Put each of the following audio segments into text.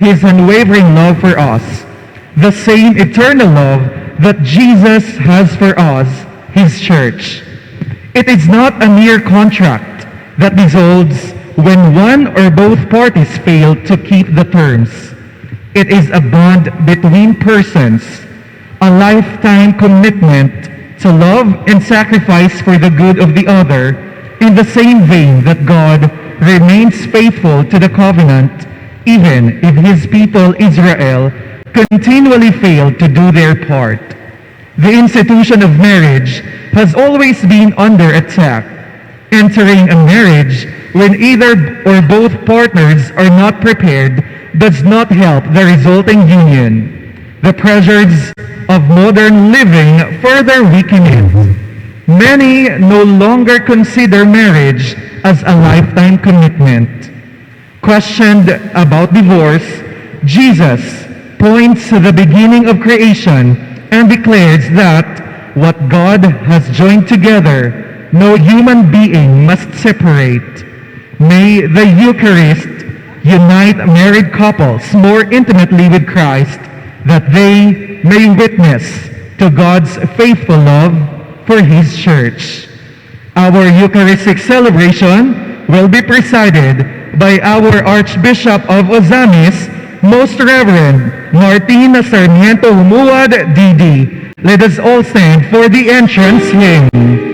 His unwavering love for us, the same eternal love that Jesus has for us, His church. It is not a mere contract that dissolves when one or both parties fail to keep the terms. It is a bond between persons, a lifetime commitment to love and sacrifice for the good of the other, in the same vein that God remains faithful to the covenant even if His people Israel continually fail to do their part. The institution of marriage has always been under attack. Entering a marriage when either or both partners are not prepared does not help the resulting union. The pressures of modern living further weaken it. Many no longer consider marriage as a lifetime commitment. Questioned about divorce, Jesus points to the beginning of creation and declares that what God has joined together, no human being must separate. May the Eucharist unite married couples more intimately with Christ, that they may witness to God's faithful love for His church. Our Eucharistic celebration will be presided by our Archbishop of Ozamis, Most Reverend Martin Sarmiento Humuad, D.D. Let us all stand for the entrance hymn.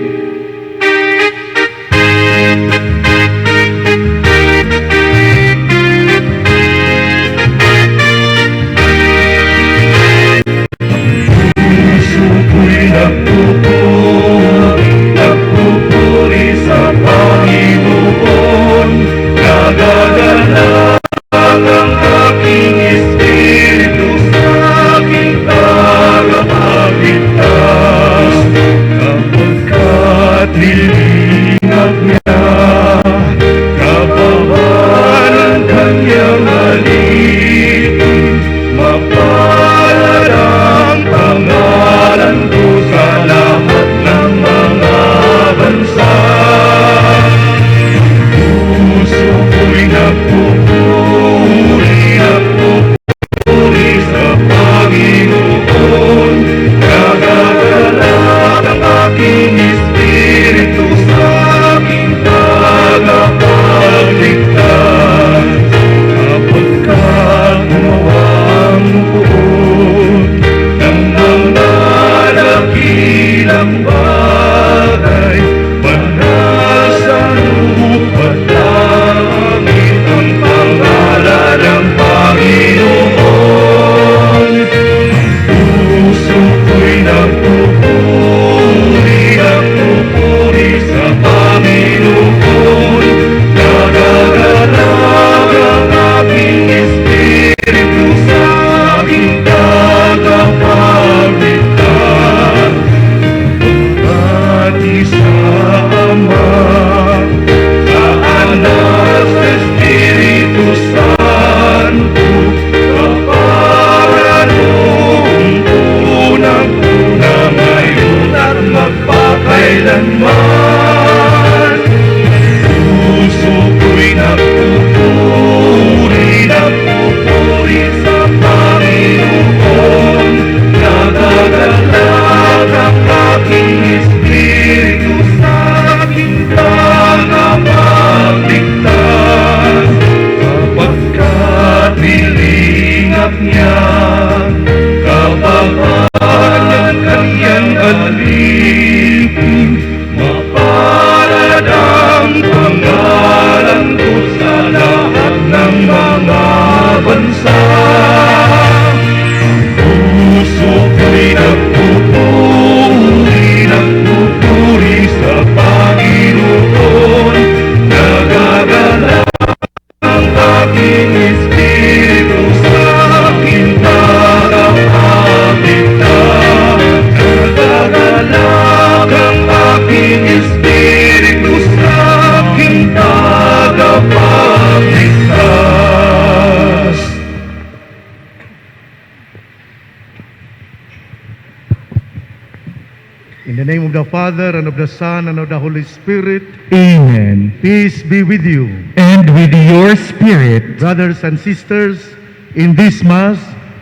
In the name of the Father, and of the Son, and of the Holy Spirit. Amen. Peace be with you. And with your spirit. Brothers and sisters, In this Mass,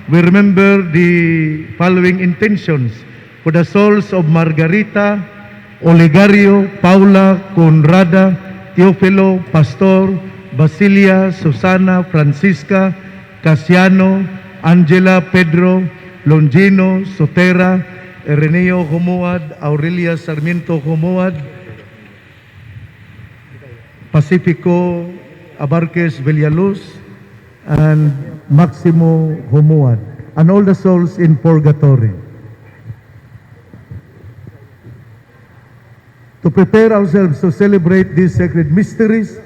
we remember the following intentions for the souls of Margarita, Olegario, Paula, Conrada, Teofilo, Pastor, Basilia, Susana, Francisca, Casiano, Angela, Pedro, Longino, Sotera, Ireneo Humuad, Aurelia Sarmiento Humuad, Pacifico Abarques Villaluz, and Maximo Humuad, and all the souls in purgatory. To prepare ourselves to celebrate these sacred mysteries,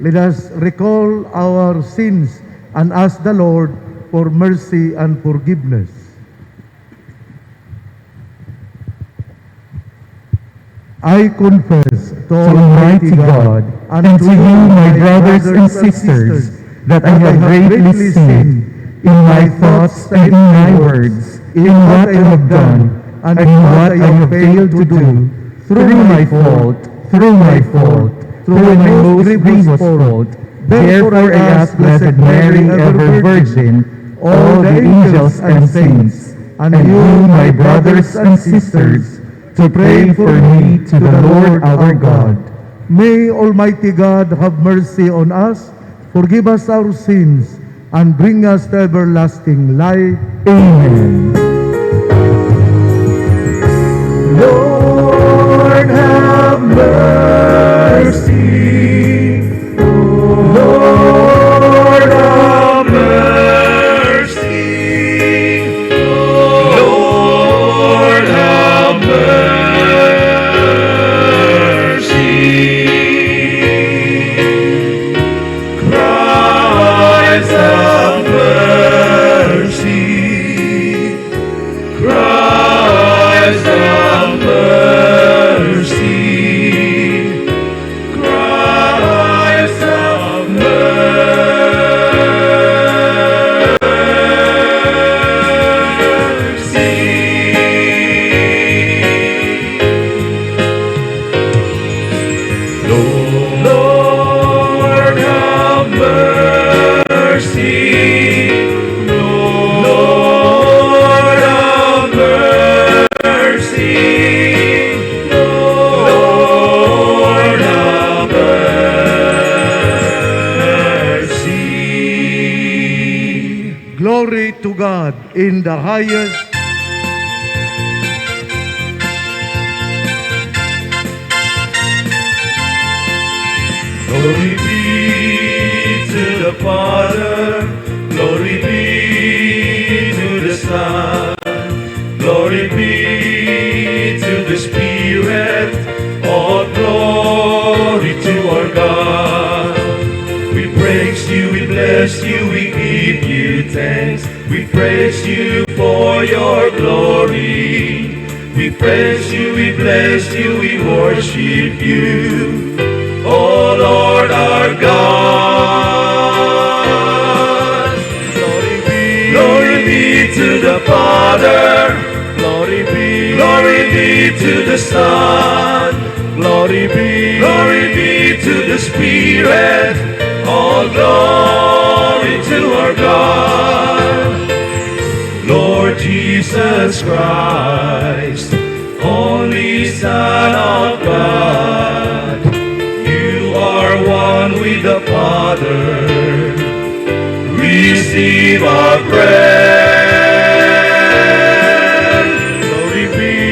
let us recall our sins and ask the Lord for mercy and forgiveness. I confess to Almighty God, and to you, my brothers and sisters, that I have greatly sinned in my thoughts and in my words, in what I have done, and in what I have failed to do, through my fault, through a most grievous fault. Therefore I ask Blessed Mary, ever Virgin, all the angels and saints, and you, my brothers and sisters, to pray for me to the Lord our God. May Almighty God have mercy on us, forgive us our sins, and bring us to everlasting life. Amen. Lord, have mercy. Lord, have mercy. Lord, have mercy. Christ, have mercy. Christ, have mercy. Christ, have mercy. Lord, have mercy. Lord, have mercy. Lord, have mercy. Glory to God in the highest. Glory be to the Father, glory be to the Son, glory be to the Spirit, all glory to our God. We praise you, we bless you, we give you thanks, we praise you for your glory. We praise you, we bless you, we worship you, O Lord our God. Glory be to the Father, glory be to the Son, glory be to the Spirit, all glory to our God. Lord Jesus Christ, only Son of God, you are one with the Father. Receive our prayer.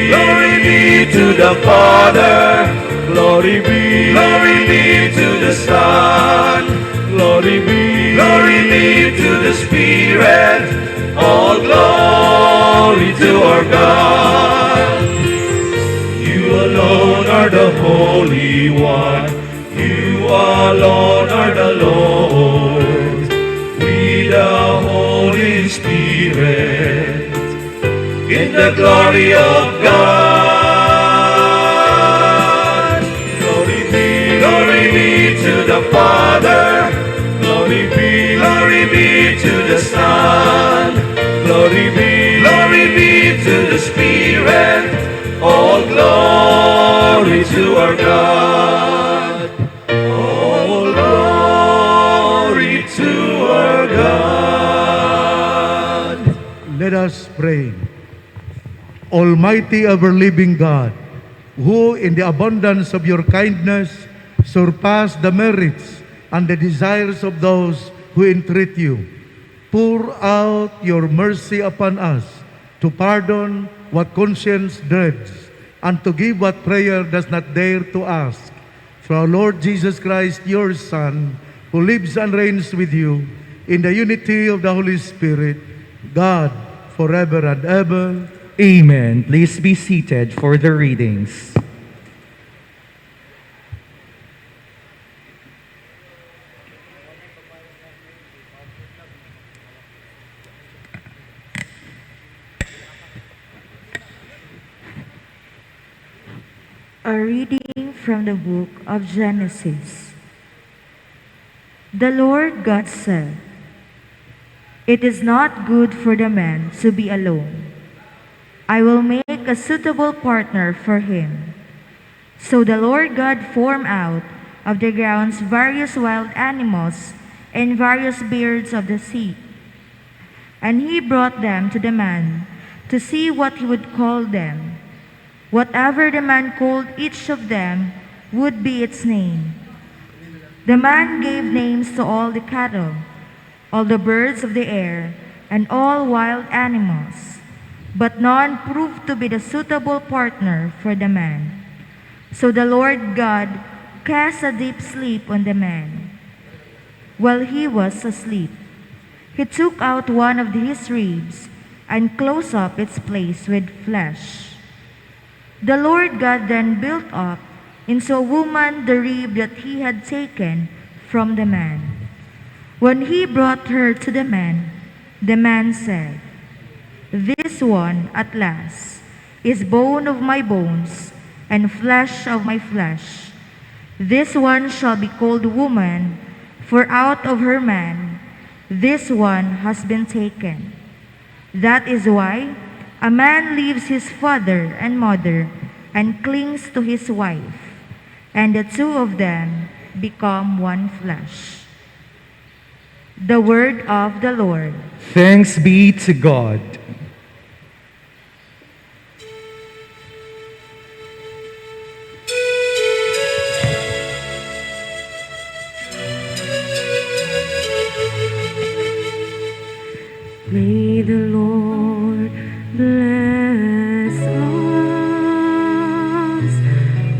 Glory be to the Father. Glory be to the Son. Glory be to the Spirit. All glory to our God. You alone are the Holy One. You alone are the Lord. With the Holy Spirit, in the glory of God. Glory be to the Father. Glory be to the Son. Glory be to the Spirit. All glory to our God. All glory to our God. us pray. Almighty ever-living God, who in the abundance of your kindness surpass the merits and the desires of those who entreat you, pour out your mercy upon us to pardon what conscience dreads and to give what prayer does not dare to ask. Through our Lord Jesus Christ, your Son, who lives and reigns with you in the unity of the Holy Spirit, God, forever and ever. Amen. Please be seated for the readings. A reading from the book of Genesis. The Lord God said, "It is not good for the man to be alone. I will make a suitable partner for him." So the Lord God formed out of the ground various wild animals and various birds of the sea. And he brought them to the man to see what he would call them. Whatever the man called each of them would be its name. The man gave names to all the cattle, all the birds of the air, and all wild animals. But none proved to be the suitable partner for the man. So the Lord God cast a deep sleep on the man. While he was asleep, he took out one of his ribs and closed up its place with flesh. The Lord God then built up into a woman the rib that he had taken from the man. When he brought her to the man said, "This one at last is bone of my bones and flesh of my flesh. This one shall be called woman, for out of her man this one has been taken. That is why a man leaves his father and mother and clings to his wife, and the two of them become one flesh." The word of the Lord. Thanks be to God. May the Lord bless us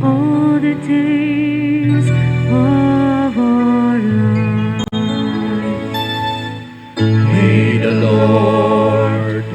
all the days of our life. May the Lord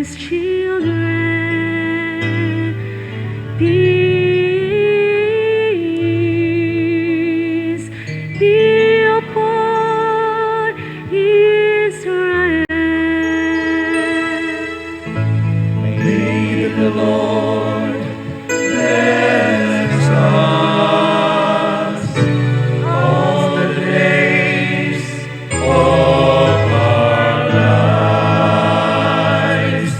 heaven's children. Peace be upon Israel. May the Lord bless us all the days of our lives.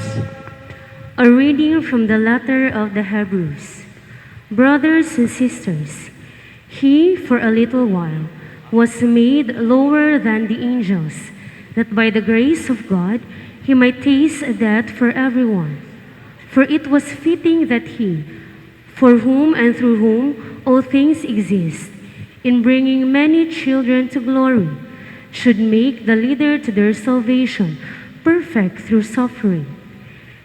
A reading from the letter of the Hebrews. Brothers and sisters, he for a little while was made lower than the angels, that by the grace of God he might taste death for everyone. For it was fitting that he, for whom and through whom all things exist, in bringing many children to glory, should make the leader to their salvation perfect through suffering.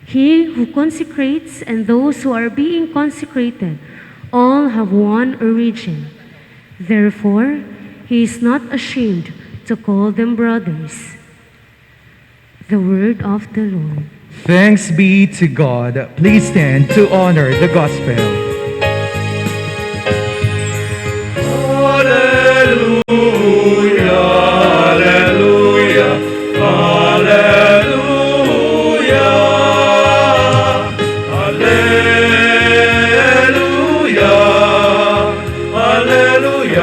He who consecrates and those who are being consecrated all have one origin. Therefore, he is not ashamed to call them brothers. The word of the Lord. Thanks be to God. Please stand to honor the gospel. Hallelujah, hallelujah, hallelujah, hallelujah, hallelujah, hallelujah,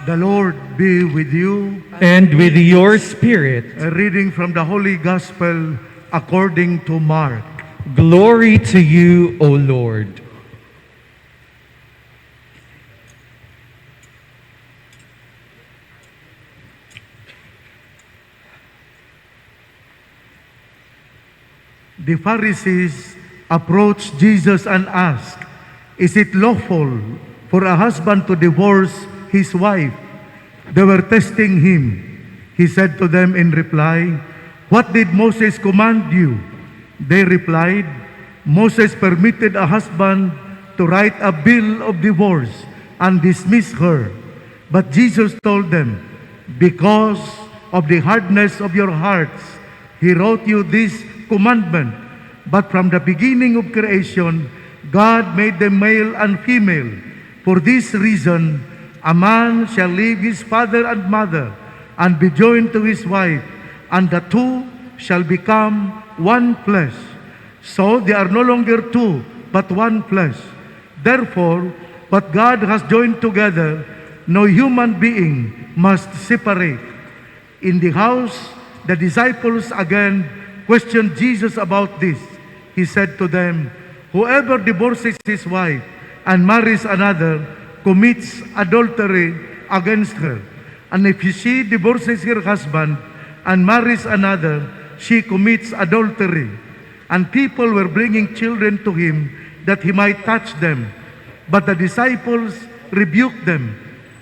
The Lord be with you. And with your spirit, A reading from the Holy Gospel according to Mark. glory to you, O Lord. The Pharisees approached Jesus and asked, "Is it lawful for a husband to divorce his wife?" They were testing him. He said to them in reply, "What did Moses command you?" They replied, "Moses permitted a husband to write a bill of divorce and dismiss her." But Jesus told them, "Because of the hardness of your hearts, he wrote you this commandment. But from the beginning of creation, God made them male and female. For this reason, a man shall leave his father and mother and be joined to his wife, and the two shall become one flesh. So they are no longer two, but one flesh. Therefore, what God has joined together, no human being must separate." In the house, the disciples again questioned Jesus about this. He said to them, "Whoever divorces his wife and marries another commits adultery against her. And if she divorces her husband and marries another, she commits adultery." And people were bringing children to him that he might touch them. But the disciples rebuked them.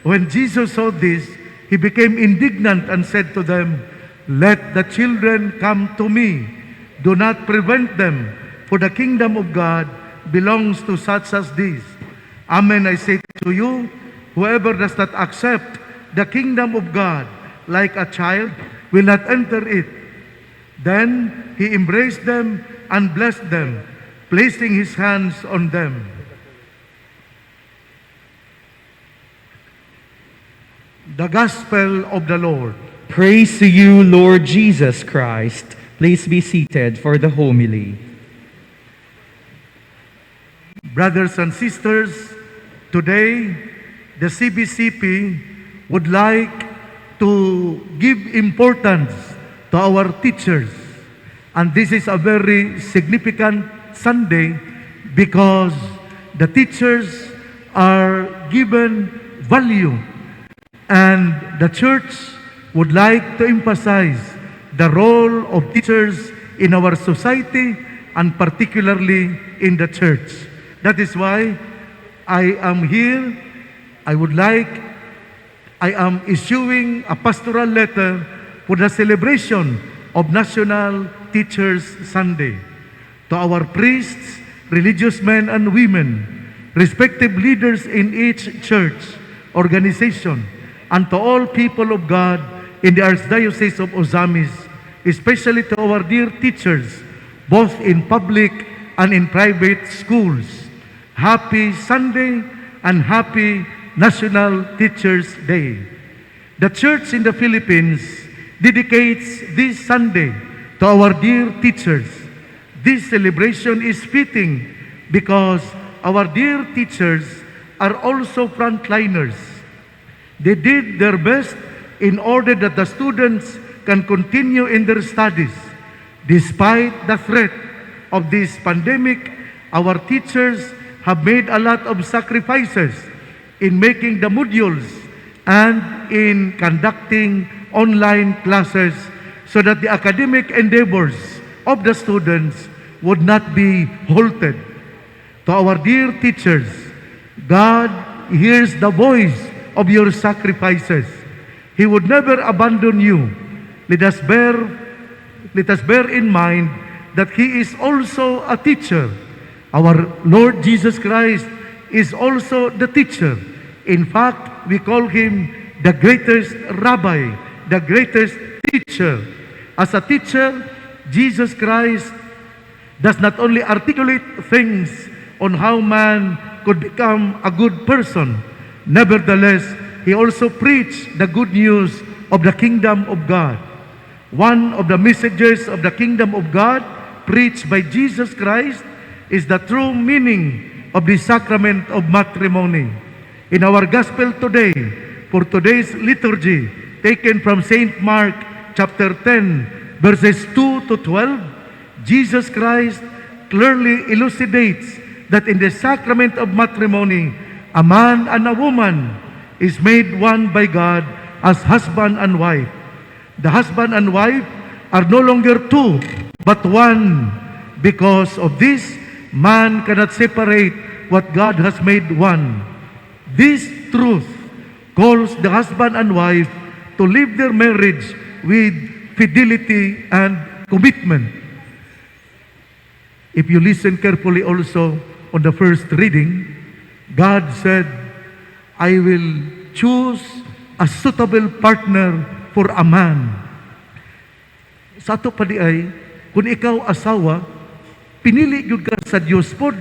When Jesus saw this, he became indignant and said to them, "Let the children come to me. Do not prevent them, for the kingdom of God belongs to such as these. Amen, I say to you, whoever does not accept the kingdom of God like a child will not enter it." Then he embraced them and blessed them, placing his hands on them. The Gospel of the Lord. Praise to you, Lord Jesus Christ. Please be seated for the homily. Brothers and sisters, today the CBCP would like to give importance to our teachers. And this is a very significant Sunday because the teachers are given value, and the church would like to emphasize the role of teachers in our society and particularly in the church. That is why I am here. I am issuing a pastoral letter for the celebration of National Teachers Sunday. To our priests, religious men and women, respective leaders in each church, organization, and to all people of God in the Archdiocese of Ozamis, especially to our dear teachers, both in public and in private schools. Happy Sunday and happy National Teachers Day. The Church in the Philippines dedicates this Sunday to our dear teachers. This celebration is fitting because our dear teachers are also frontliners. They did their best in order that the students can continue in their studies. Despite the threat of this pandemic, our teachers have made a lot of sacrifices in making the modules and in conducting online classes so that the academic endeavors of the students would not be halted. To our dear teachers, God hears the voice of your sacrifices. He would never abandon you. Let us bear in mind that He is also a teacher. Our Lord Jesus Christ is also the teacher. In fact, we call Him the greatest rabbi, the greatest teacher. As a teacher, Jesus Christ does not only articulate things on how man could become a good person. Nevertheless, He also preached the good news of the kingdom of God. One of the messages of the kingdom of God preached by Jesus Christ is the true meaning of the sacrament of matrimony. In our gospel today, for today's liturgy, taken from St. Mark chapter 10, verses 2 to 12, Jesus Christ clearly elucidates that in the sacrament of matrimony, a man and a woman is made one by God as husband and wife. The husband and wife are no longer two, but one. Because of this, man cannot separate what God has made one. This truth calls the husband and wife to live their marriage with fidelity and commitment. If you listen carefully also on the first reading, God said, I will choose a suitable partner for a man. Sa ato pa di ay, kung ikaw asawa, pinili yun ka sa Diyos pod,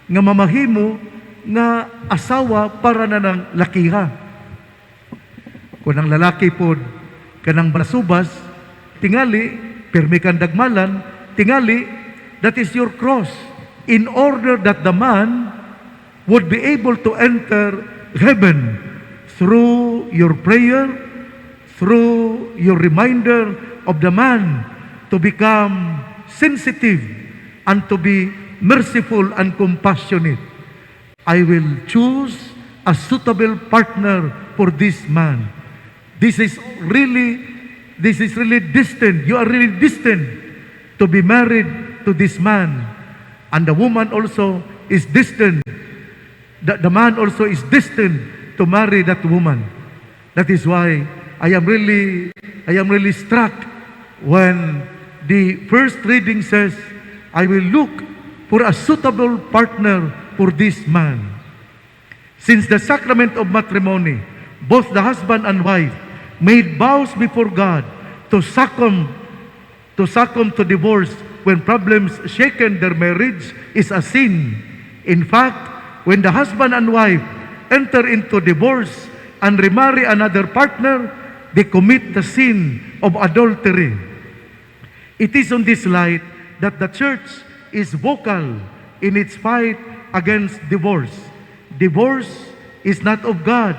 nga mamahimo, nga asawa para na ng lakiha. Kung ang lalaki pod, kanang basubas, tingali, pirmi kang dagmalan, tingali, that is your cross, in order that the man would be able to enter heaven through your prayer, through your reminder of the man to become sensitive and to be merciful and compassionate. I will choose a suitable partner for this man. This is really distant. You are really destined to be married to this man. And the woman also is destined. The man also is destined to marry that woman. That is why I am really struck when the first reading says, I will look for a suitable partner for this man. Since the sacrament of matrimony, both the husband and wife made vows before God to succumb to divorce when problems shaken their marriage is a sin. In fact, when the husband and wife enter into divorce and remarry another partner, they commit the sin of adultery. It is on this light that the church is vocal in its fight against divorce. Divorce is not of God.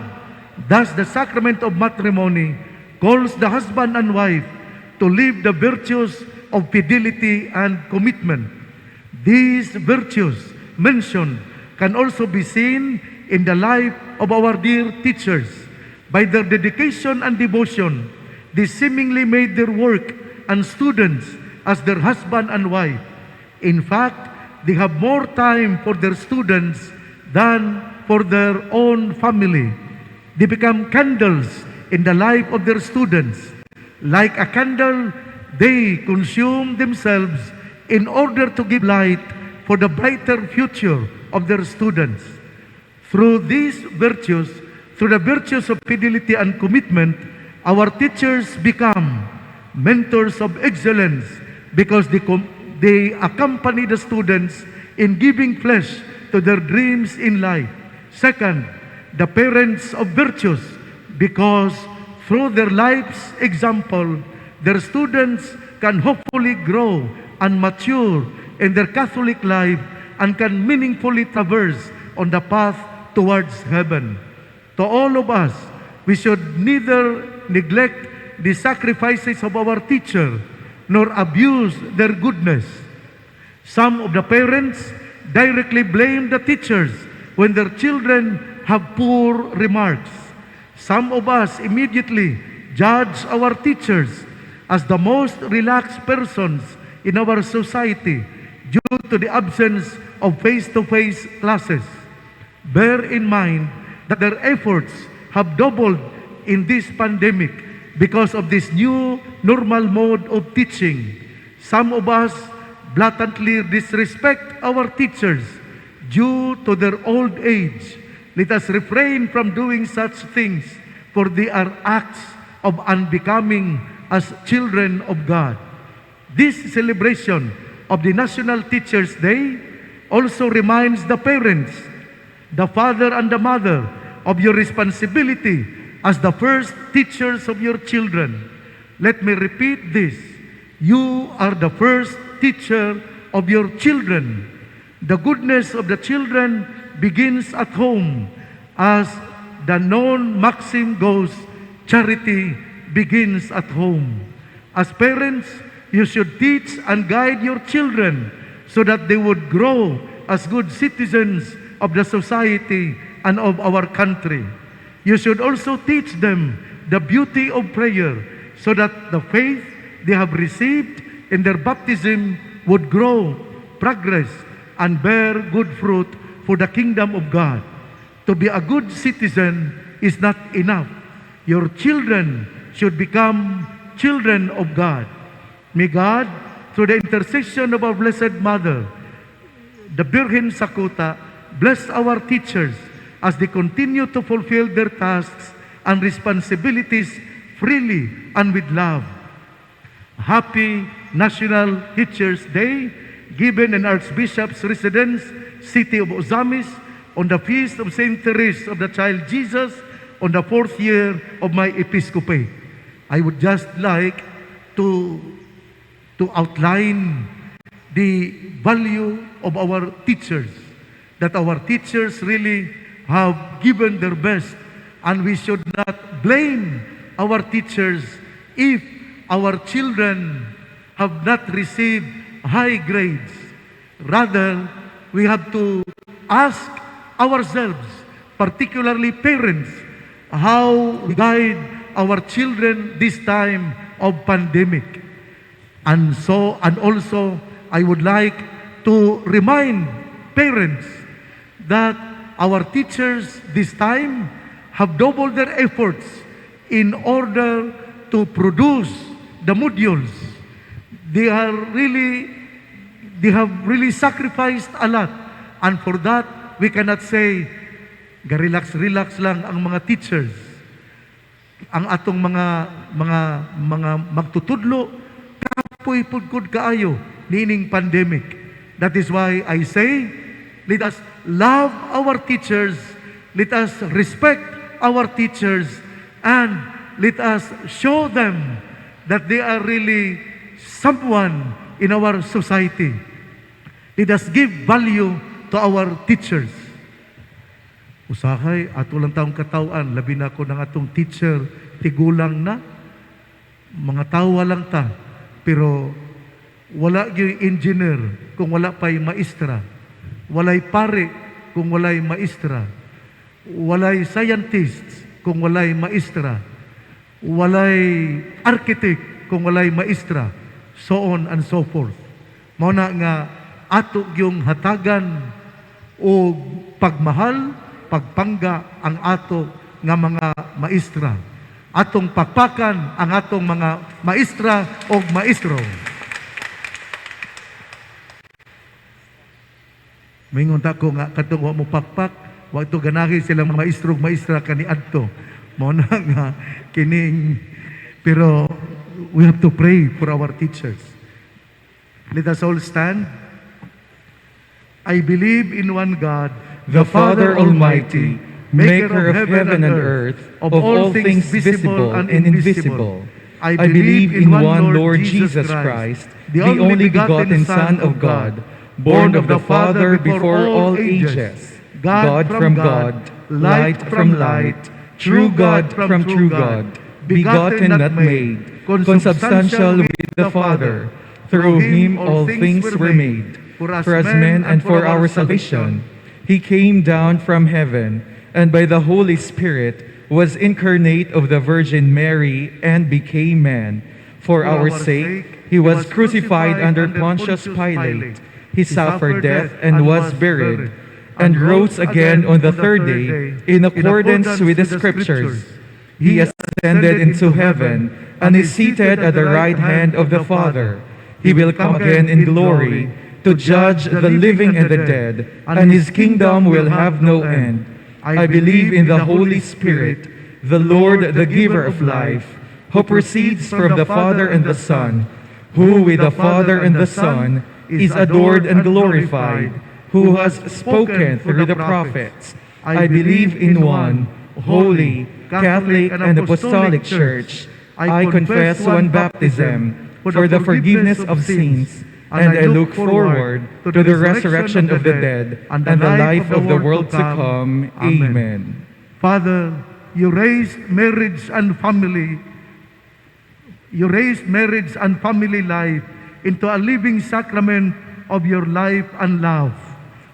Thus, the sacrament of matrimony calls the husband and wife to live the virtues of fidelity and commitment. These virtues mentioned can also be seen in the life of our dear teachers. By their dedication and devotion, they seemingly made their work and students as their husband and wife. In fact, they have more time for their students than for their own family. They become candles in the life of their students. Like a candle, they consume themselves in order to give light for the brighter future of their students. Through these virtues, through the virtues of fidelity and commitment, our teachers become mentors of excellence because they accompany the students in giving flesh to their dreams in life. Second, the parents of virtues because through their life's example, their students can hopefully grow and mature in their Catholic life and can meaningfully traverse on the path towards heaven. To all of us, we should neither neglect the sacrifices of our teacher nor abuse their goodness. Some of the parents directly blame the teachers when their children have poor remarks. Some of us immediately judge our teachers as the most relaxed persons in our society due to the absence of face-to-face classes. Bear in mind that their efforts have doubled in this pandemic because of this new normal mode of teaching. Some of us blatantly disrespect our teachers due to their old age. Let us refrain from doing such things, for they are acts of unbecoming as children of God. This celebration of the National Teachers' Day also reminds the parents, the father and the mother, of your responsibility as the first teachers of your children. Let me repeat this. You are the first teacher of your children. The goodness of the children begins at home. As the known maxim goes, charity begins at home. As parents, you should teach and guide your children so that they would grow as good citizens of the society and of our country. You should also teach them the beauty of prayer so that the faith they have received in their baptism would grow, progress, and bear good fruit for the kingdom of God. To be a good citizen is not enough. Your children should become children of God. May God, through the intercession of our Blessed Mother, the Virgin Sakuta, bless our teachers as they continue to fulfill their tasks and responsibilities freely and with love. Happy National Teachers' Day, given in Archbishop's residence, city of Ozamis, on the feast of Saint Therese of the Child Jesus, on the 4th year of my episcopate. I would just like to outline the value of our teachers, that our teachers really have given their best, and we should not blame our teachers if our children have not received high grades. Rather, we have to ask ourselves, particularly parents, how we guide our children this time of pandemic. And also, I would like to remind parents that our teachers this time have doubled their efforts in order to produce the modules. They have really sacrificed a lot. And for that, we cannot say, relax lang ang mga teachers. Ang atong mga magtutudlo, kapoy pudkod kaayo. niining pandemic. That is why I say, let us love our teachers, let us respect our teachers, and let us show them that they are really someone in our society. Let us give value to our teachers. Usahay, ato lang taong katawan, labi na ko ng atong teacher, tigulang na, mga tawa lang ta, pero wala yung engineer kung wala pa'y maestra, walay pare kung walay maestra, walay scientist kung walay maestra, walay architect kung walay maestra, so on and so forth. Mao na nga ato yung hatagan o pagmahal, pagpangga ang ato nga mga maestra. Atong pakpakan ang atong mga maestra o maestro. Mingon ta ko nga katong wa mo pakpak, wa to ganahi silang maestro o maestra kaniadto. Mao na nga kining, pero we have to pray for our teachers. Let us all stand. I believe in one God, the Father Almighty, maker of heaven and earth, of all things visible and invisible. I believe in one Lord Jesus Christ, the only begotten Son of God, born of the Father before all ages, God from God, light from light, true God from true God, begotten not made, consubstantial with the Father. Through him all things were made. For us men and for our salvation, he came down from heaven, and by the Holy Spirit was incarnate of the Virgin Mary and became man. For our sake, he was crucified under Pontius Pilate. He suffered death and was buried, and rose again on the third day in accordance with the Scriptures. He ascended into heaven and is seated at the right hand of the Father. He will come again in glory to judge the living and the dead, and his kingdom will have no end. I believe in the Holy Spirit, the Lord, the giver of life, who proceeds from the Father and the Son, who with the Father and the Son is adored and glorified, who has spoken through the prophets. I believe in one holy, Catholic, and Apostolic Church. I confess one baptism for the forgiveness of sins, and I look forward to the resurrection of the dead and the life of the world to come. Amen. Father, you raised marriage and family. You raised marriage and family life into a living sacrament of your life and love.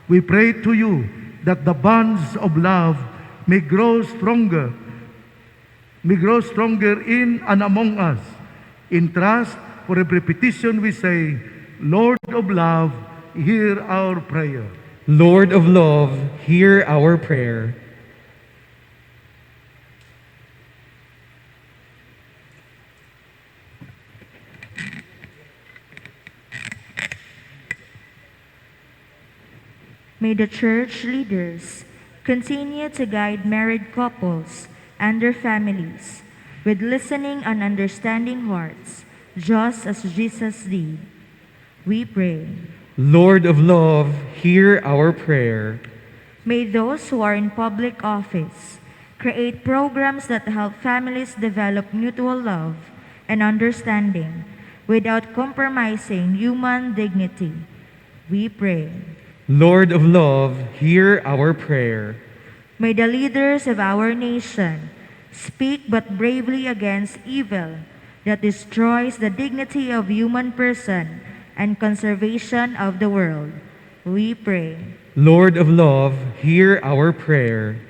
We pray to you that the bonds of love may grow stronger in and among us. In trust, for every petition we say, Lord of love, hear our prayer. Lord of love, hear our prayer. May the church leaders continue to guide married couples and their families with listening and understanding hearts, just as Jesus did. We pray. Lord of love, hear our prayer. May those who are in public office create programs that help families develop mutual love and understanding without compromising human dignity. We pray. Lord of love, hear our prayer. May the leaders of our nation speak but bravely against evil that destroys the dignity of human person and conservation of the world. We pray. Lord of love, hear our prayer.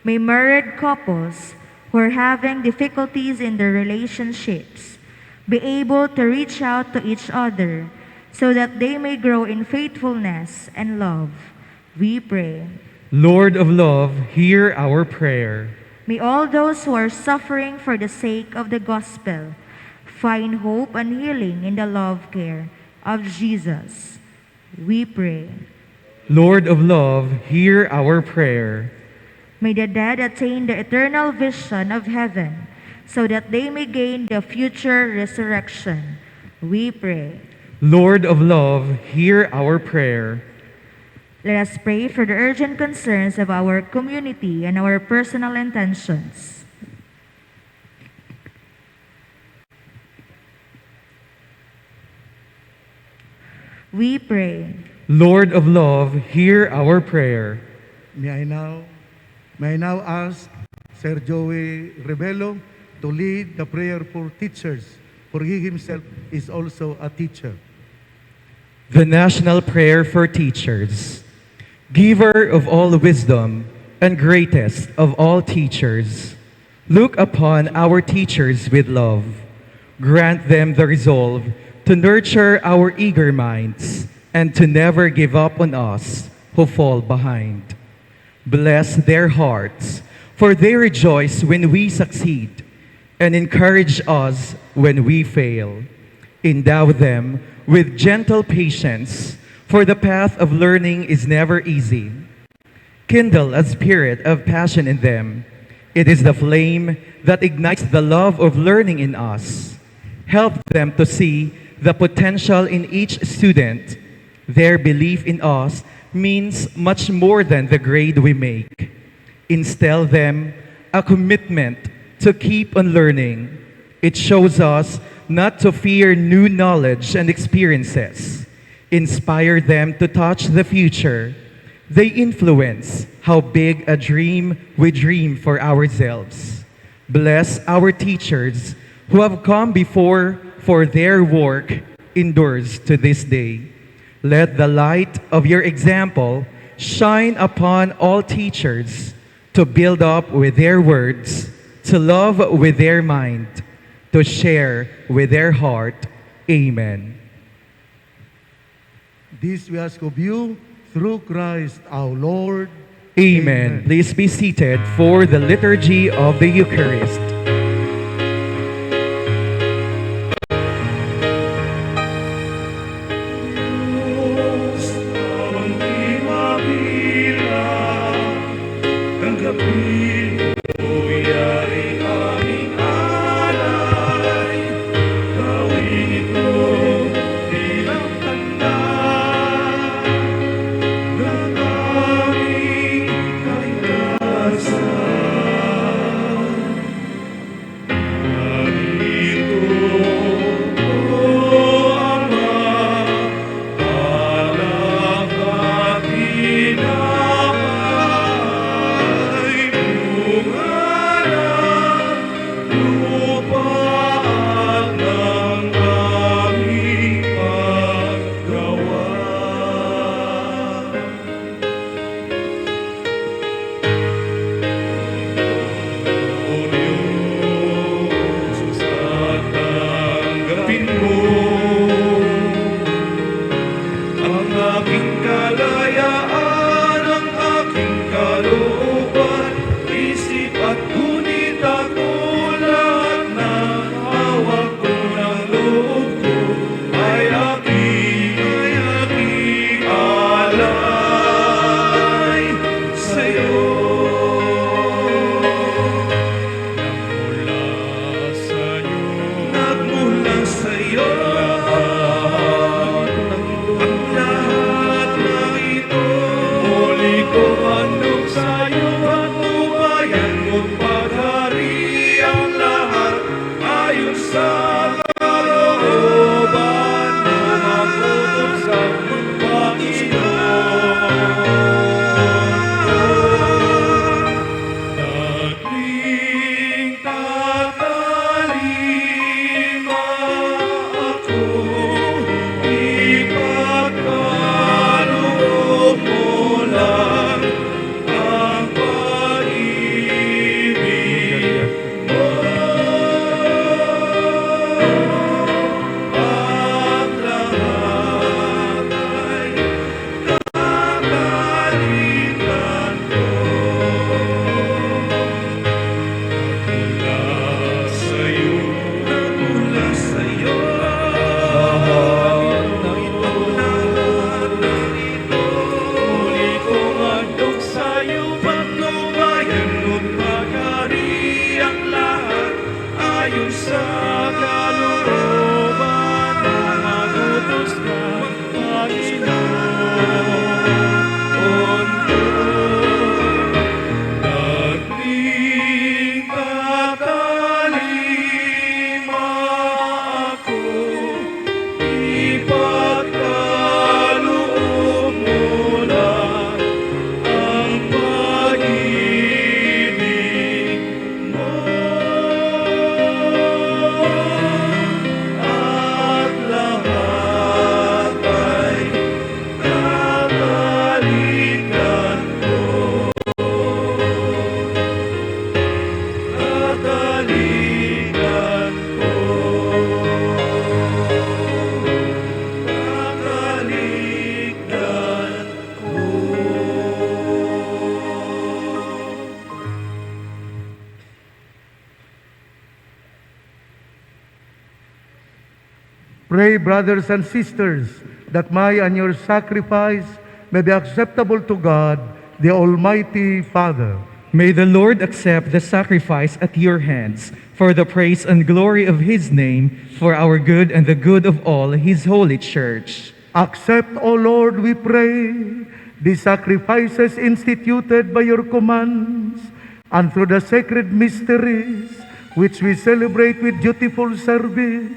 May married couples who are having difficulties in their relationships be able to reach out to each other so that they may grow in faithfulness and love. We pray. Lord of love, hear our prayer. May all those who are suffering for the sake of the gospel find hope and healing in the love care of Jesus. We pray. Lord of love, hear our prayer. May the dead attain the eternal vision of heaven so that they may gain the future resurrection. We pray. Lord of love, hear our prayer. Let us pray for the urgent concerns of our community and our personal intentions. We pray. Lord of love, hear our prayer. May I now ask Sir Joey Rebelo to lead the prayer for teachers, for he himself is also a teacher. The National Prayer for Teachers. Giver of all wisdom and greatest of all teachers, look upon our teachers with love. Grant them the resolve to nurture our eager minds and to never give up on us who fall behind. Bless their hearts, for they rejoice when we succeed and encourage us when we fail. Endow them with gentle patience, for the path of learning is never easy. Kindle a spirit of passion in them. It is the flame that ignites the love of learning in us. Help them to see the potential in each student. Their belief in us means much more than the grade we make. Instill them a commitment to keep on learning. It shows us not to fear new knowledge and experiences. Inspire them to touch the future. They influence how big a dream we dream for ourselves. Bless our teachers who have come before, for their work endures to this day. Let the light of your example shine upon all teachers to build up with their words, to love with their mind, to share with their heart. Amen. This we ask of you through Christ our Lord. Amen. Please be seated for the liturgy of the Eucharist. Diyos, tawang di mabilang, tanggapin mo'y yari aming alay. Gawin ito bilang tanda ng aming kaligtasan. Pray, brothers and sisters, that my and your sacrifice may be acceptable to God, the Almighty Father. May the Lord accept the sacrifice at your hands for the praise and glory of his name, for our good and the good of all his holy church. Accept, O Lord, we pray, the sacrifices instituted by your commands, and through the sacred mysteries, which we celebrate with dutiful service,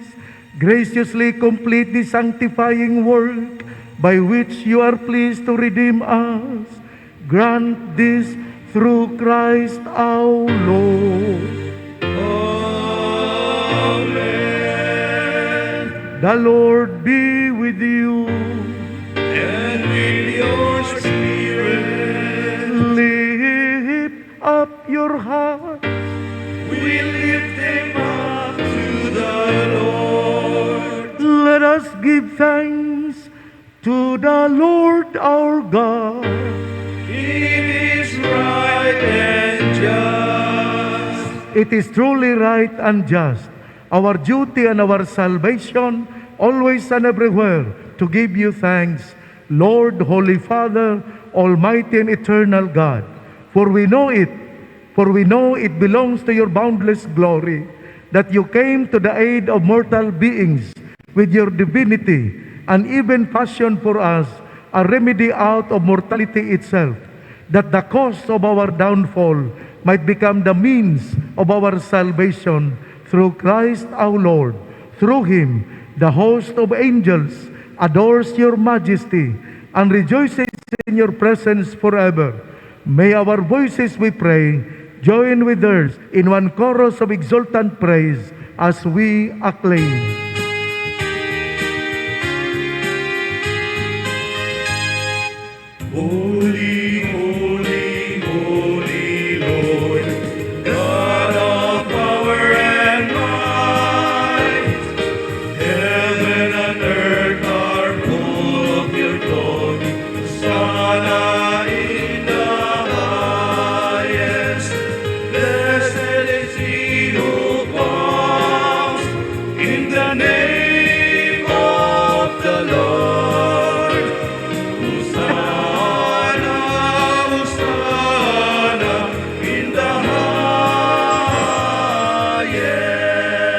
graciously complete the sanctifying work by which you are pleased to redeem us. Grant this through Christ our Lord. Amen. The Lord be with you. And with your spirit, Lift up your heart. we lift them up to the Lord. Let us give thanks to the Lord our God. It is right and just. It is truly right and just, our duty and our salvation, always and everywhere, to give you thanks, Lord, Holy Father, Almighty and eternal God. For we know it belongs to your boundless glory, that you came to the aid of mortal beings with your divinity, and even fashioned for us a remedy out of mortality itself, that the cause of our downfall might become the means of our salvation through Christ our Lord. Through him, the host of angels adores your majesty and rejoices in your presence forever. May our voices, we pray, join with theirs in one chorus of exultant praise as we acclaim. Holy, holy, holy Lord, God of power and might, heaven and earth are full of your glory. Hosanna in the highest. Blessed is he who comes in the name of the Lord. Hosanna, Hosanna in the highest.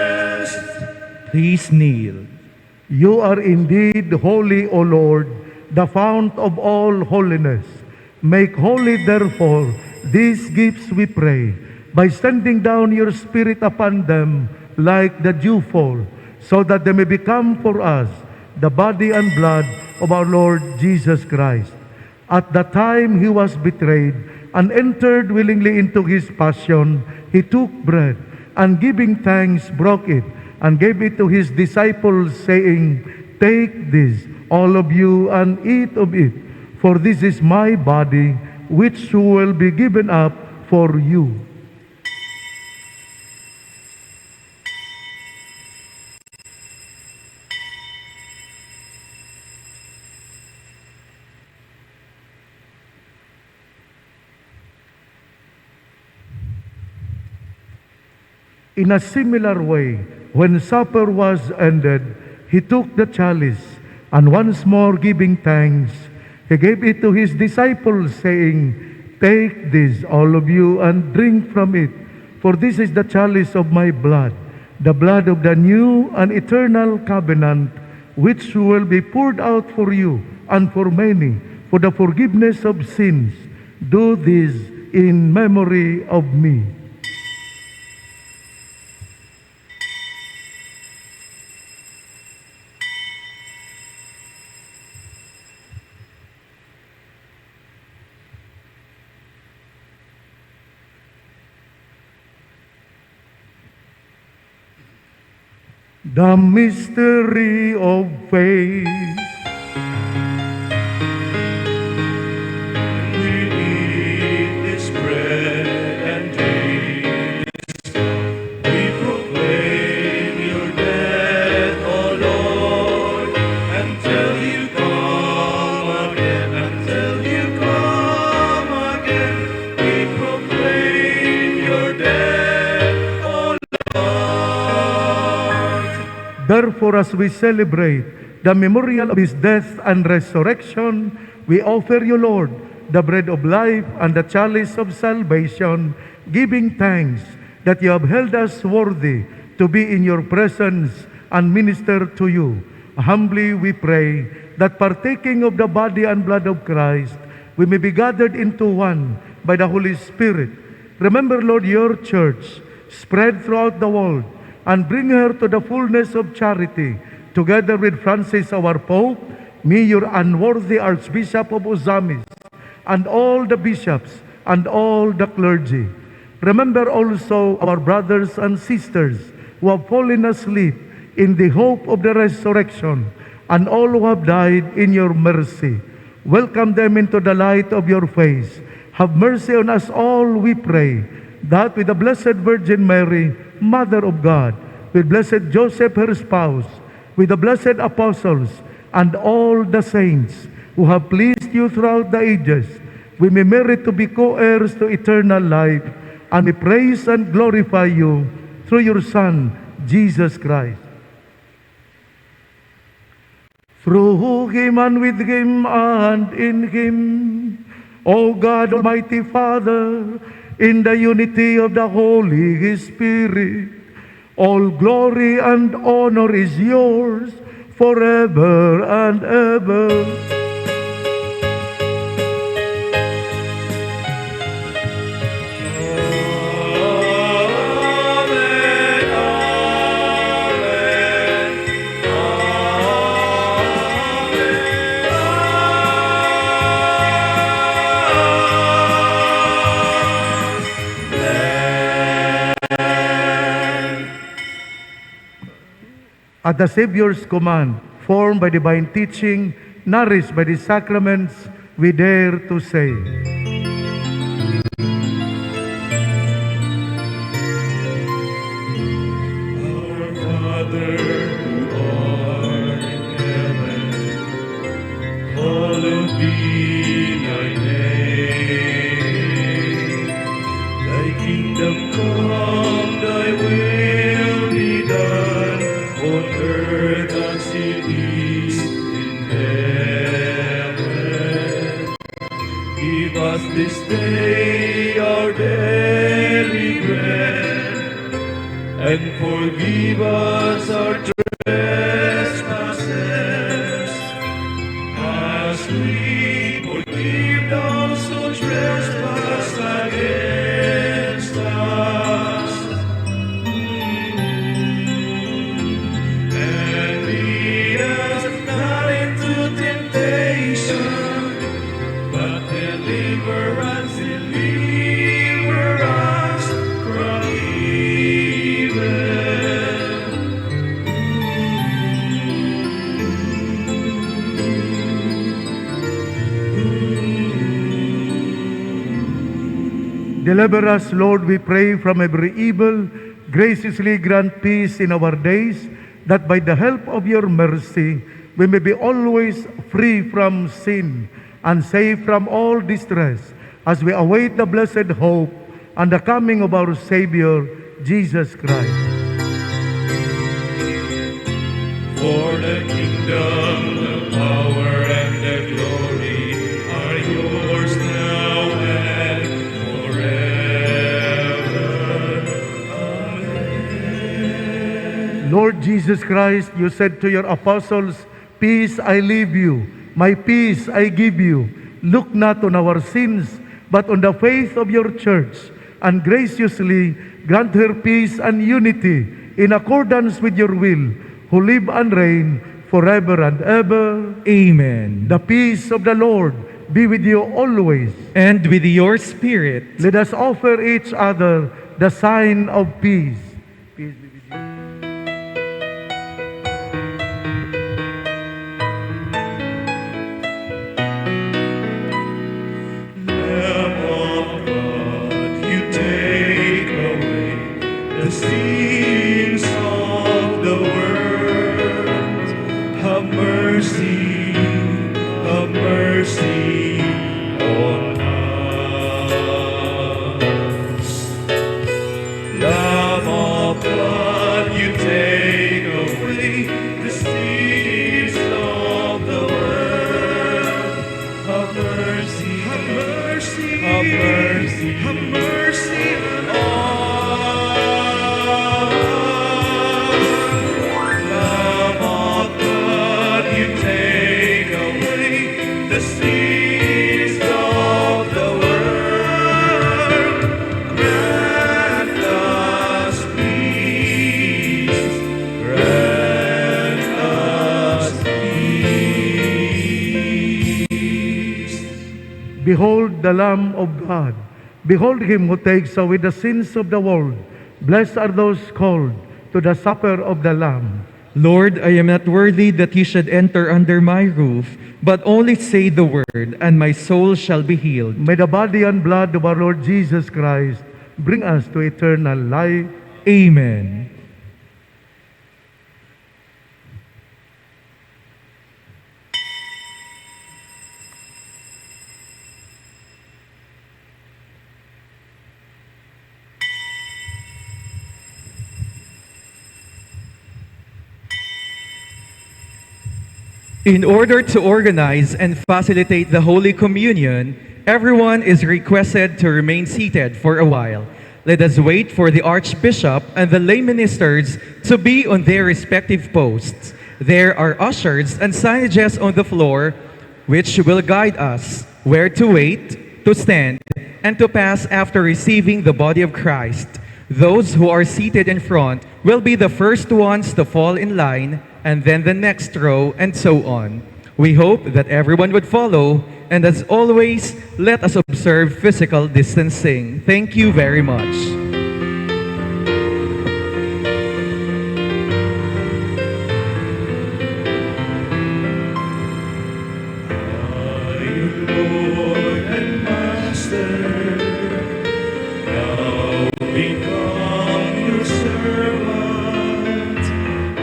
Please kneel. You are indeed holy, O Lord, the fount of all holiness. Make holy, therefore, these gifts, we pray, by sending down your Spirit upon them like the dewfall, so that they may become for us the body and blood of our Lord Jesus Christ. At the time he was betrayed and entered willingly into his passion, he took bread, and giving thanks, broke it, and gave it to his disciples, saying, "Take this, all of you, and eat of it, for this is my body, which will be given up for you." In a similar way, when supper was ended, he took the chalice, and once more giving thanks, he gave it to his disciples, saying, "Take this, all of you, and drink from it, for this is the chalice of my blood, the blood of the new and eternal covenant, which will be poured out for you and for many for the forgiveness of sins. Do this in memory of me." The mystery of faith. We eat this bread and drink this cup. We proclaim your death, O Lord, until you come again. Until you come again, we proclaim your death, O Lord. Therefore, therefore, as we celebrate the memorial of his death and resurrection, we offer you, Lord, the bread of life and the chalice of salvation, giving thanks that you have held us worthy to be in your presence and minister to you. Humbly we pray that partaking of the body and blood of Christ, we may be gathered into one by the Holy Spirit. Remember, Lord, your church spread throughout the world and bring her to the fullness of charity. Together with Francis, our Pope, me, your unworthy Archbishop of Ozamis, and all the bishops and all the clergy. Remember also our brothers and sisters who have fallen asleep in the hope of the resurrection, and all who have died in your mercy. Welcome them into the light of your face. Have mercy on us all, we pray, that with the Blessed Virgin Mary, Mother of God, with Blessed Joseph, her spouse, with the blessed apostles, and all the saints who have pleased you throughout the ages, we may merit to be co-heirs to eternal life, and we praise and glorify you through your Son, Jesus Christ. Through him and with him and in him, O God, Almighty Father, in the unity of the Holy Spirit, all glory and honor is yours forever and ever. At the Savior's command, formed by divine teaching, nourished by the sacraments, we dare to say, Our Father, who art in heaven, hallowed be thy name. Thy kingdom come, thy will be done, on earth as it is in heaven. Give us this day our daily bread, and forgive us our trespasses, as we forgive those who trespass against us. And lead us not into temptation, but deliver us from evil. deliver us, Lord, we pray, from every evil. Graciously grant peace in our days, that by the help of your mercy, we may be always free from sin and safe from all distress, as we await the blessed hope and the coming of our Savior, Jesus Christ. For the kingdom, the power, and the glory are yours now and forever. Amen. Lord Jesus Christ, you said to your apostles, "Peace I leave you, my peace I give you. Look not on our sins, but on the faith of your church, and graciously grant her peace and unity in accordance with your will, who live and reign forever and ever." Amen. The peace of the Lord be with you always. And with your spirit. Let us offer each other the sign of peace. Peace be with you. Lamb of God, you take away the sins of the world. Have mercy on us. Lamb of God, you take away Behold the Lamb of God. Behold him who takes away the sins of the world. Blessed are those called to the supper of the Lamb. Lord, I am not worthy that you should enter under my roof, but only say the word, and my soul shall be healed. May the body and blood of our Lord Jesus Christ bring us to eternal life. Amen. In order to organize and facilitate the Holy Communion, everyone is requested to remain seated for a while. Let us wait for the Archbishop and the lay ministers to be on their respective posts. There are ushers and signages on the floor which will guide us where to wait, to stand, and to pass after receiving the body of Christ. Those who are seated in front will be the first ones to fall in line, and then the next row, and so on. We hope that everyone would follow, and as always, let us observe physical distancing. Thank you very much. Lord and Master, now become your servant.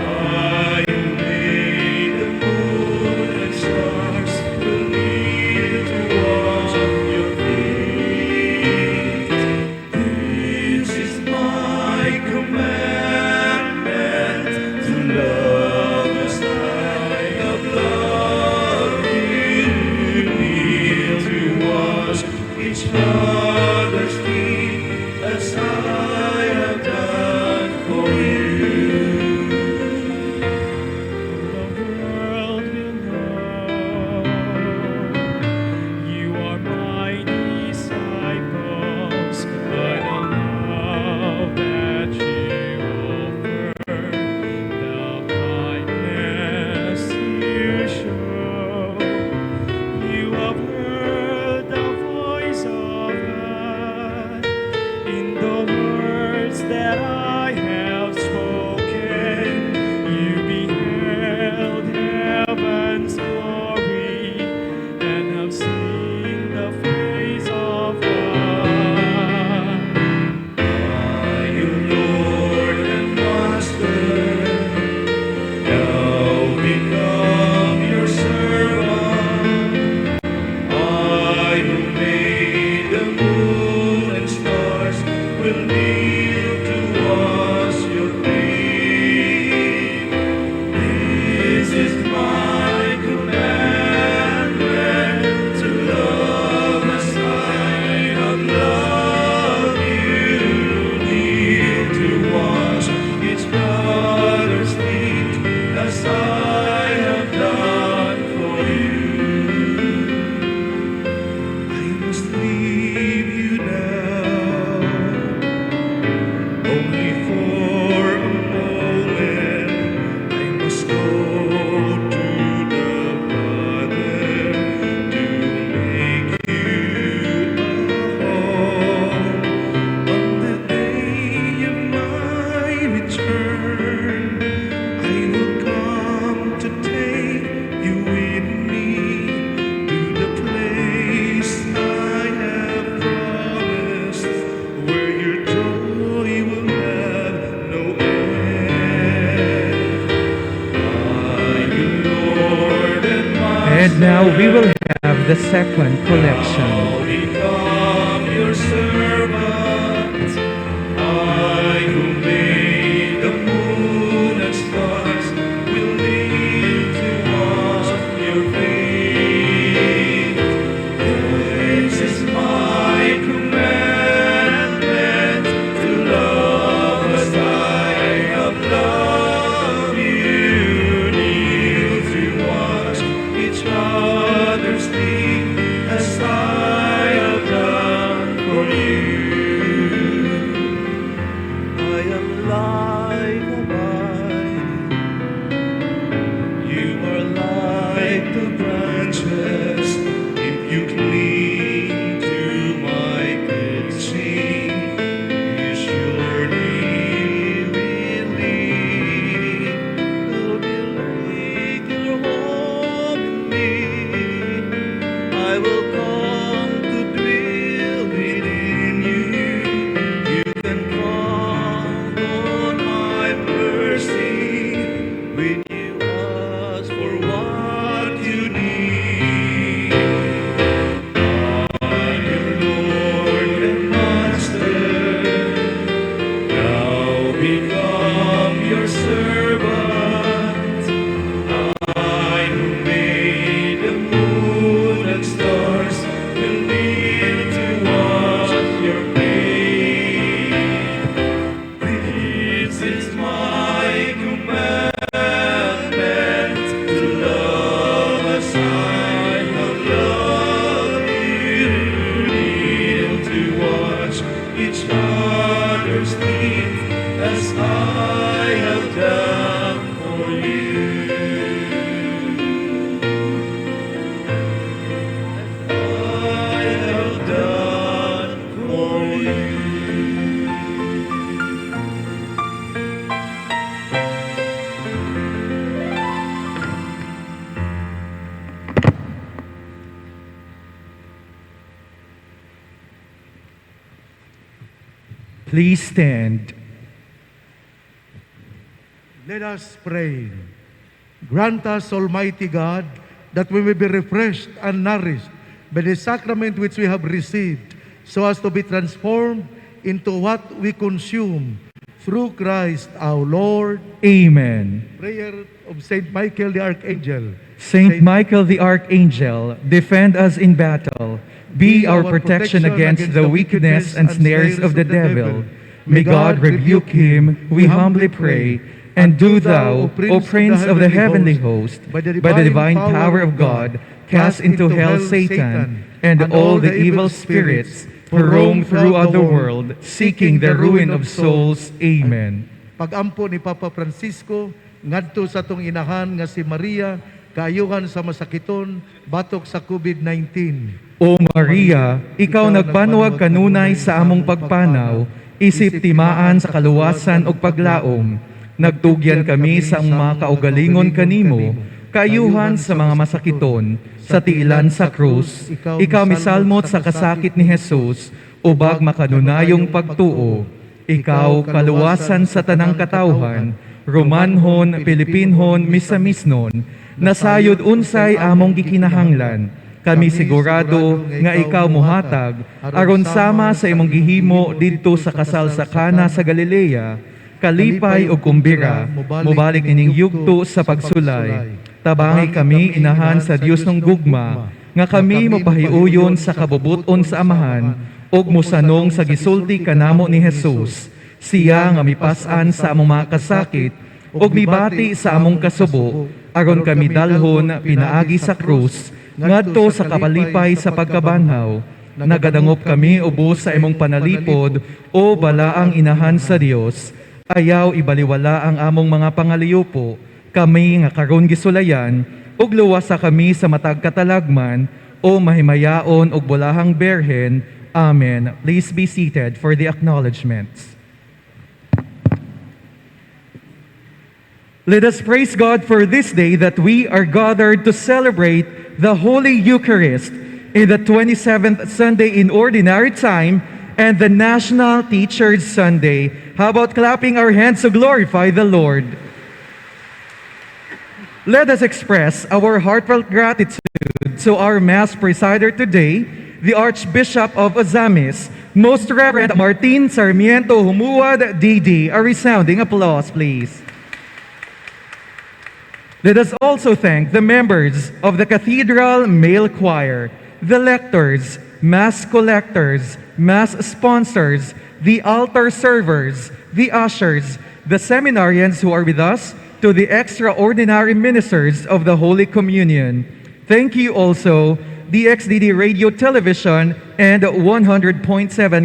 I who made the moon and stars will kneel to wash your feet. This is my commandment, to love as I have loved you. Kneel to wash each other's feet as I have done for you. The world will know you are my disciples by the love that you offer, the kindness you show. You have heard the voice of God in the words that I have spoken. You beheld heaven's glory and have seen the face of God. I, your Lord and Master, now become your servant. I who made the moon and stars will kneel to wash your feet. This is my commandment, to love as I have loved you. Kneel to wash each other's feet as I have done for you. I must leave you now, only for a moment. I must go to the Father to make you a home. On the day of my return, I will come to take you with me to the place I have promised, where your joy will have no end. I, your Lord and Master, And now we will have the second collection. I'll become your servant. I who made the moon and stars will kneel to wash your feet. This is my commandment, to love as I have loved you. Kneel to wash each other's feet as I have done for you. I am like a vine, you are like the branches. If you cleave Please stand. Let us pray. Grant us, Almighty God, that we may be refreshed and nourished by the sacrament which we have received, so as to be transformed into what we consume through Christ our Lord. Amen. Prayer of Saint Michael the Archangel. Saint Michael the Archangel, defend us in battle. Be our protection against the wickedness and snares of the devil. May God rebuke him, we humbly pray. And do thou, O Prince of the heavenly host, by the divine power of God, cast into hell Satan and all the evil spirits who roam throughout the world, seeking the ruin of souls. Amen. Pagampo ni Papa Francisco, ngadto sa tong inahan nga si Maria, kaayuhan sa masakiton, batok sa COVID-19. O Maria, ikaw nagbanwag kanunay sa among pagpanaw, isip timaan sa kaluwasan o paglaom. Nagtugyan kami sa mga kaugalingon kanimo, kaayuhan sa mga masakiton, sa tiilan sa krus, ikaw misalmot sa kasakit ni Jesus, ubag makanunayong pagtuo. Ikaw kaluwasan sa tanang katawhan, Romanhon, Pilipinhon, Misamisnon, nasayod unsay among gikinahanglan. Kami sigurado nga ikaw muhatag, aron sama sa imong gihimo didto sa kasal sa Kana sa Galilea, kalipay o kumbira, mubalik ining yugto sa pagsulay. Tabangi kami inahan sa Dios ng gugma, nga kami mapahiuyon sa kabubuton sa amahan, og musanong sa gisulti kanamo ni Jesus. Siya nga mipas-an sa among mga kasakit, og mibati sa among kasubo, aron kami dalhon pinaagi sa krus, ngadto sa kapalipay sa pagkabanhaw. Nagadangop kami ubos sa imong panalipod, o balaang inahan sa Dios. Ayaw ibaliwala ang among mga pangaliyopo, kami nga karon gisulayan, ug luwasa kami sa matag katalagman, o mahimayaon og bulahang berhen. Amen. Please be seated for the acknowledgments. Let us praise God for this day that we are gathered to celebrate the Holy Eucharist in the 27th Sunday in Ordinary Time and the National Teachers Sunday. How about clapping our hands to glorify the Lord? Let us express our heartfelt gratitude to our Mass presider today, the Archbishop of Ozamis, Most Reverend Martin Sarmiento Humuad, D.D. A resounding applause, please. Let us also thank the members of the Cathedral Male Choir, the lectors, Mass collectors, Mass sponsors, the altar servers, the ushers, the seminarians who are with us, to the extraordinary ministers of the Holy Communion. Thank you also, DXDD Radio Television and 100.7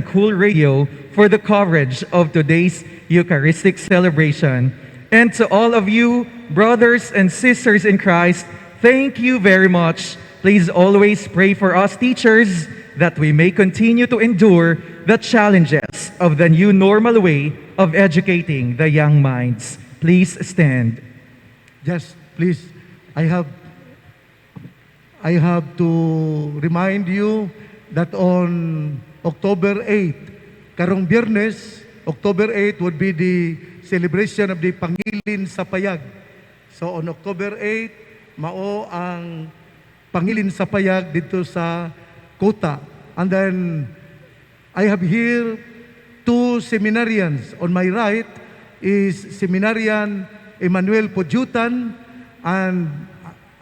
Cool Radio for the coverage of today's Eucharistic celebration. And to all of you, brothers and sisters in Christ, thank you very much. Please always pray for us teachers that we may continue to endure the challenges of the new normal way of educating the young minds. Please stand. Just please, I have to remind you that on October 8, karong Biyernes, October 8 would be the celebration of the Pangilin sa Payag. So on October 8, mao ang Pangilin sa Payag dito sa Kota. And then I have here two seminarians. On my right is Seminarian Emmanuel Pujutan, and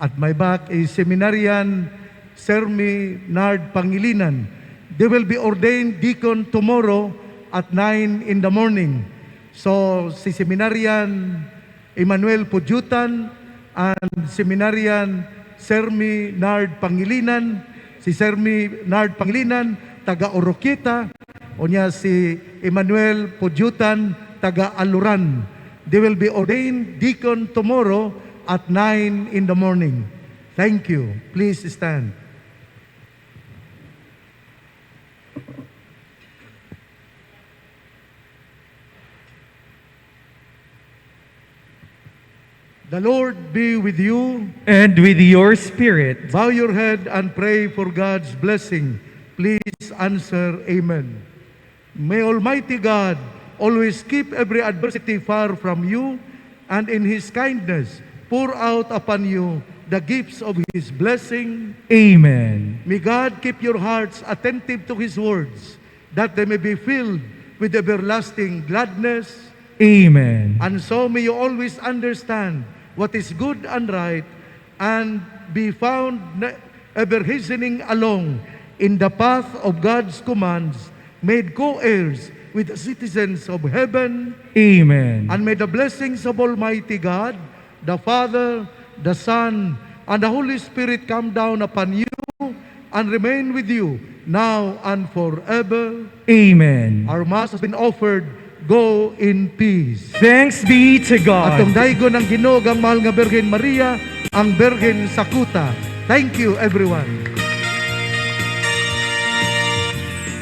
at my back is Seminarian Sermi Nard Pangilinan. They will be ordained deacon tomorrow at 9 in the morning. So si Seminarian Emmanuel Pujutan and Seminarian Sermi Nard Pangilinan, si Sermi Nard Pangilinan taga Oroquita, o niya si Emmanuel Pujutan taga Aluran. They will be ordained deacon tomorrow at 9 in the morning. Thank you. Please stand. The Lord be with you. And with your spirit. Bow your head and pray for God's blessing. Please answer Amen. May Almighty God always keep every adversity far from you, and in His kindness pour out upon you the gifts of His blessing. Amen. May God keep your hearts attentive to His words, that they may be filled with everlasting gladness. Amen. And so may you always understand what is good and right, and be found ever hastening along in the path of God's commands, made co-heirs with the citizens of heaven. Amen. And may the blessings of Almighty God, the Father, the Son, and the Holy Spirit come down upon you and remain with you now and forever. Amen. Our Mass has been offered. Go in peace. Thanks be to Atong God. daigo ng Ginoo ang mahal nga Birhen Maria, ang Birhen sa kuta. Thank you, everyone.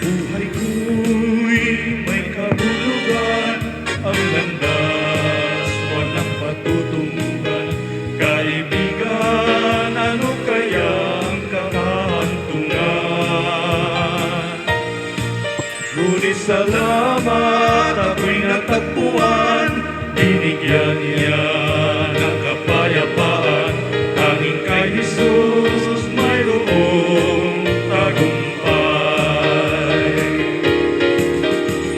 Buhay ko'y may kahulugan, ang landas, walang patutunguhan. Kaibigan, ano kaya ang kahantungan? Ngunit salamat, ako'y natagpuan, binigyan niya ng kapayapaan. Tanging kay Jesus mayroong tagumpay.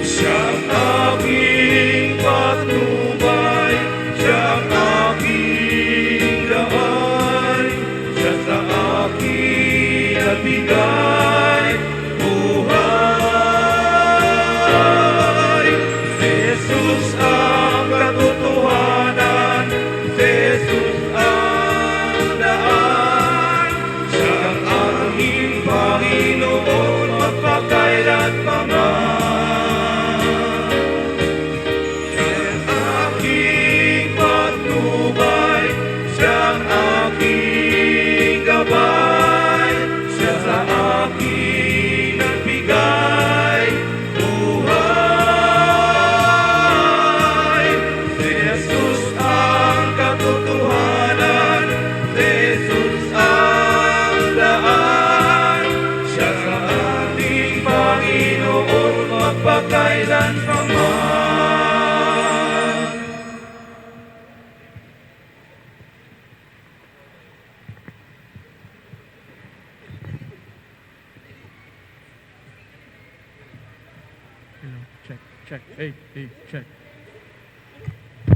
Siya ang aking patnubay, siya ang aking gabay, siya sa akin nabigay buhay. Si Jesus ang katotohanan, si Jesus ang daan, siya ang aking Panginoon magpakailan pa man. Siya ang aking patnubay, siya ang aking gabay, siya sa akin nagbigay buhay. Si Jesus ang katotohanan, si Jesus ang daan, siya sa ating Panginoon magpakailan pa man. Check, check. Hey, hey, check.